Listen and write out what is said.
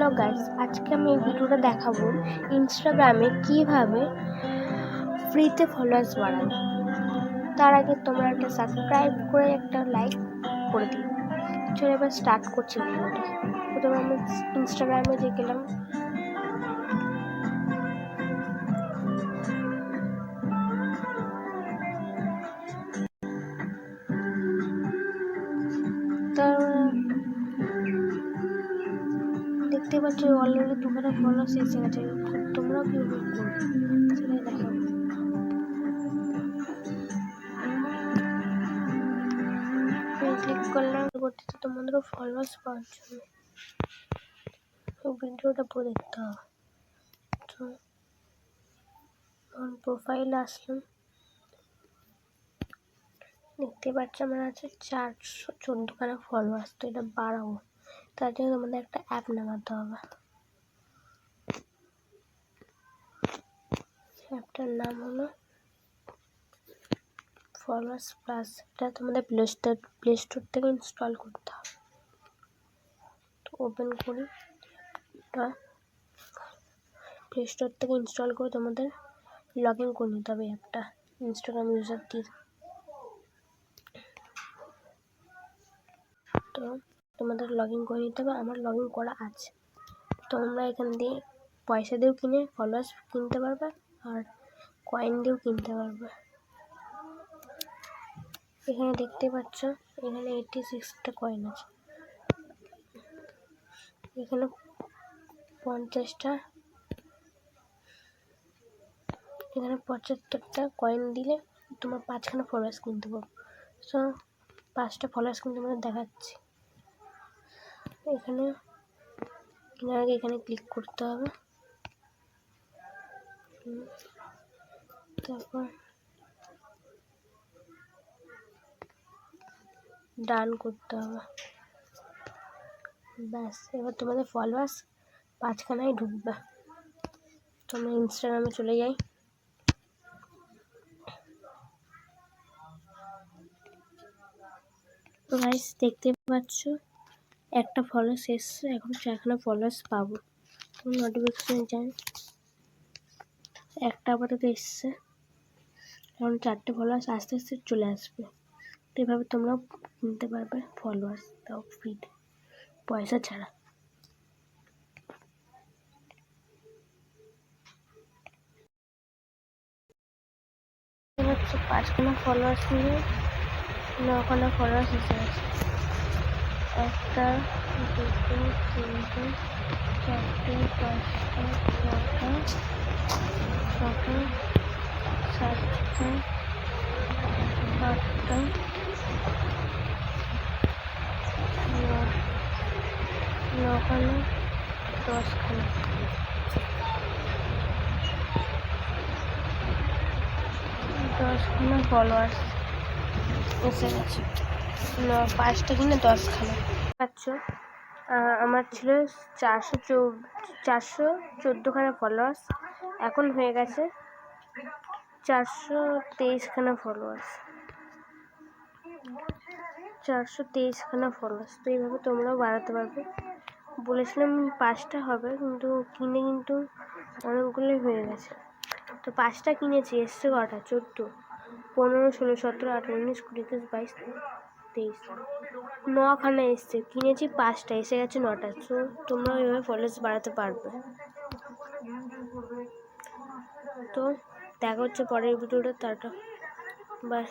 Hello guys, আজকে আমি এই ভিডিওটা দেখাবো ইনস্টাগ্রামে কিভাবে ফ্রিতে ফলোয়ার্স বাড়াবে। তার আগে তোমরা একটা সাবস্ক্রাইব করে একটা লাইক করে দিও। চলো এবার স্টার্ট করছি ভিডিওটা। প্রথমে আমি ইনস্টাগ্রামে যে গেলাম, দেখতে পাচ্ছ অলরেডি 2,000 ফলোয়ার্স এসে গেছে। তোমরাও কীভাবে করবে সেটাই দেখাবো। ক্লিক করলাম করতে তোমাদেরও ফলোয়ার্স পাওয়ার জন্য ভিডিওটা পুরো দেখতে হবে। তো প্রোফাইলে আসলাম, দেখতে পাচ্ছি আমার আছে 414খানা ফলোয়ার্স। তো এটা বাড়াবো, তার জন্য আমাদের একটা অ্যাপ নামাতে হবে। অ্যাপটার নাম হলো ফলোয়ার্স প্লাস। এটা তোমাদের প্লে স্টোর থেকে ইনস্টল করতে হবে। তো ওপেন করি, প্লে স্টোর থেকে ইনস্টল করে তোমাদের লগ ইন করে নিতে হবে অ্যাপটা ইনস্টাগ্রাম ইউজার দিয়ে। তো তোমাদের লগ ইন করে নিতে হবে। আমার লগ ইন করা আছে। তোমরা এখান দিয়ে পয়সা দিয়েও কিনে ফলোয়ার্স কিনতে পারবে আর কয়েন দিয়েও কিনতে পারবে। এখানে দেখতে পাচ্ছ এখানে 86টা কয়েন আছে, এখানে 50টা, এখানে 75টা কয়েন দিলে তোমার 5খানা ফলোয়ার্স কিনতে পারবো। সো 5টা ফলোয়ার্স কিন্তু তোমাদের দেখাচ্ছি। এখানে কেনার আগে এখানে ক্লিক করতে হবে, তারপর ডান করতে হবে। ব্যাস, এবার তোমাদের ফলোয়ার্স 5খানায় ঢুকবে। তোমরা ইনস্টাগ্রামে চলে যাই। তো গাইস দেখতে পাচ্ছ একটা ফলোয়ার্স এসছে, এখন 4খানা ফলোয়ার্স পাবো। তুমি নোটিফিকেশনে যান, একটা আপাতত এসছে, এখন 4টে ফলোয়ার্স আস্তে আস্তে চলে আসবে। তো এভাবে তোমরাও কিনতে পারবে ফলোয়ার্স, তাও ফ্রিতে, পয়সা ছাড়া। হচ্ছে 5খানা ফলোয়ার্স নিয়ে 9খানা ফলোয়ার্স এসে গেছে। 1টা 2টো 3টে 4টে 5টা 6টা 7টা 8টা 9খানা 10খানা। 10খানা ফলোয়ার্স এসে গেছে। 5টা কিনে 10খানা পাচ্ছ। আমার ছিল 414খানা ফলোয়ার্স, এখন হয়ে গেছে 423খানা ফলোয়ার্স। 423খানা ফলোয়ার্স। তো এইভাবে তোমরাও বাড়াতে পারবে। বলেছিলাম 5টা হবে, কিন্তু অনেকগুলোই হয়ে গেছে। তো 5টা কিনেছি, এসছে কটা? 14, 15, 16, 17, 18, 19, 20, 21, 22, 23, 9খানা এসছে। কিনেছি 5টা, এসে গেছে 9টা। তো তোমরা এইভাবে ফলোয়ার্স বাড়াতে পারবে। তো দেখা হচ্ছে পরের ভিডিওটা। Tata, by.